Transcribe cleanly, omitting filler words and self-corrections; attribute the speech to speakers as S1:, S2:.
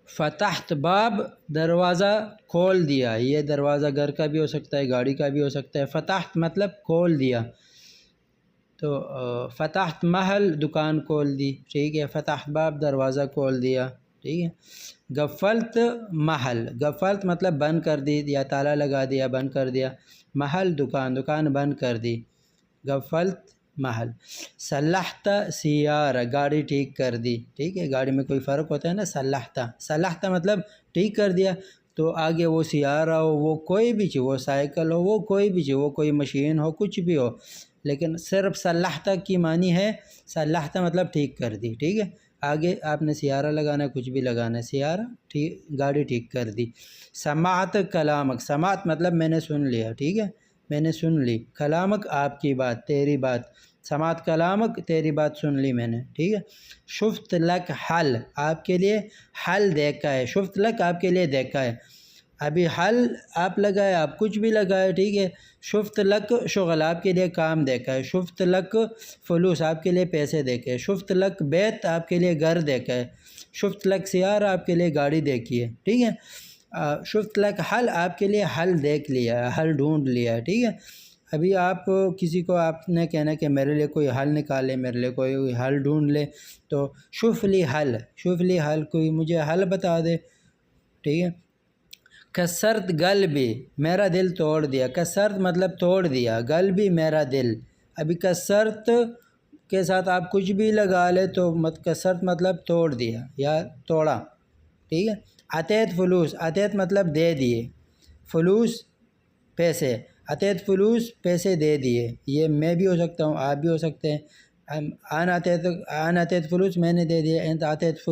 S1: فتحت باب دروازہ کھول دیا، یہ دروازہ گھر کا بھی ہو سکتا ہے، گاڑی کا بھی ہو سکتا ہے۔ فتحت مطلب کھول دیا، تو فتحت محل دکان کھول دی، ٹھیک ہے۔ فتحت باب دروازہ کھول دیا، ٹھیک ہے۔ غفلت محل، غفلت مطلب بند کر دی یا تالا لگا دیا، بند کر دیا۔ محل دکان، دکان بند کر دی، غفلت محل۔ صلحت سیارہ، گاڑی ٹھیک کر دی، ٹھیک ہے۔ گاڑی میں کوئی فرق ہوتا ہے نا، صلحت، صلحت مطلب ٹھیک کر دیا۔ تو آگے وہ سیارہ ہو، وہ کوئی بھی چیز، وہ سائیکل ہو، وہ کوئی بھی چیز، وہ کوئی مشین ہو، کچھ بھی ہو، لیکن صرف صلحت کی معنی ہے، صلحت مطلب ٹھیک کر دی، ٹھیک ہے۔ آگے آپ نے سیارہ لگانا ہے، کچھ بھی لگانا ہے، سیارہ ٹھیک، گاڑی ٹھیک کر دی۔ سمعت کلامک، سمعت مطلب میں نے سن لیا، ٹھیک ہے، میں نے سن لی۔ کلامک آپ کی بات، تیری بات، سمعت کلامک تیری بات سن لی میں نے، ٹھیک ہے۔ شفت لک حل، آپ کے لیے حل دیکھا ہے، شفت لک آپ کے لیے دیکھا ہے۔ ابھی حل آپ لگائے، آپ کچھ بھی لگائے، ٹھیک ہے۔ شفت لک شغل، آپ کے لیے کام دیکھا ہے۔ شفت لک فلوس، آپ کے لیے پیسے دیکھے ہے۔ شفت لک بیت، آپ کے لیے گھر دیکھا ہے۔ شفت لک سیارہ، آپ کے لیے گاڑی دیکھی ہے، ٹھیک ہے۔ شفت لک حل، آپ کے لیے حل دیکھ لیا ہے، حل ڈھونڈ لیا ہے، ٹھیک ہے۔ ابھی آپ کسی کو آپ نے کہنا کہ میرے لیے کوئی حل نکالے، میرے لیے کوئی حل ڈھونڈ لے، تو شوف لی حل، شوف لی حل، کوئی مجھے حل بتا دے، ٹھیک ہے۔ کسرت قلبی، میرا دل توڑ دیا، کسرت مطلب توڑ دیا، قلبی میرا دل۔ ابھی کسرت کے ساتھ آپ کچھ بھی لگا لے تو کسرت مطلب توڑ دیا یا توڑا، ٹھیک ہے۔ عطیت فلوس، عطیت مطلب دے دیے، فلوس پیسے، عطیت فلوس پیسے دے دیے، یہ میں بھی ہو سکتا ہوں، آپ بھی ہو سکتے ہیں۔ ان عطیت فلوس، میں نے دے دیا، انت عطیت فلوس